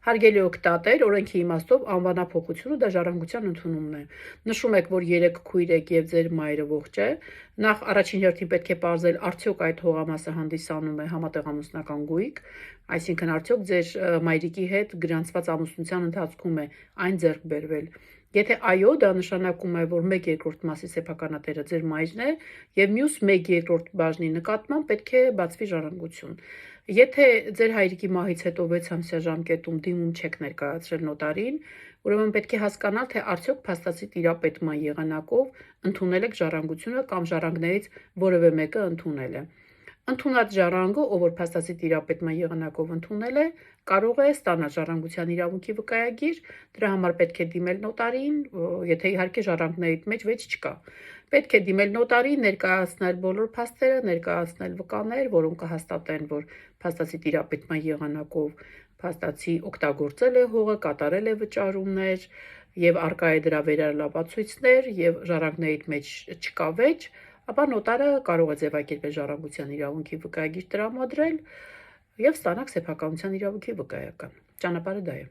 Հարգելի օգտատեր, օրենքի իմաստով անվանափոխությունը դա ժառանգության ընդունումն է։ Նշում եք, որ 3 քույր եք եւ ձեր մայրը ողջ է։ Նախ առաջին հերթին պետք է պարզել, արդյոք այդ հողամասը հանդիսանում է համատեղ ամուսնական գույք, այսինքն արդյոք ձեր մայրիկի հետ գրանցված ամուսնության ընթացքում է այն ձեռք բերվել։ Եթե այո, դա նշանակում է, որ 1/2 մասի սեփականատերը ձեր մայրն է եւ մյուս 1/2 բաժնի նկատմամբ պետք է բացվի ժառանգություն։ Եթե ձեր հայրիկի մահից հետո 6 ամսյա ժամկետում դիմում չեք ներկայացրել նոտարին, ուրեմն պետք է հասկանալ, թե արդյոք փաստացի տիրապետման եղանակով ընդունել եք ժառանգությունը կամ ժառանգներից որևէ մեկը ընդունել է։ Ընդունած ժառանգը, ով որ փաստացի տիրապետման եղանակով ընդունել է, կարող է ստանալ ժառանգության իրավունքի վկայագիր, դրա համար պետք է դիմել նոտարին, եթե իհարկե ժառանգներից մեջ վեճ չկա։ Պետք է դիմել նոտարին, ներկայացնել բոլոր փաստերը, ներկայացնել վկաներ, որոնք կհաստատեն, որ փաստացի տիրապետման եղանակով փաստացի օգտագործել է հողը, կատարել է վճարումներ եւ առկա է դրա վերալավացույցներ եւ ժառանգներից մեջ չկա վեճ, ապա նոտարը կարող է ձևակերպել ժառանգության իրավունքի վկայագիր տրամադրել եւ ստանաք սեփականության իրավունքի վկայական։ Ճանապարհը դա է։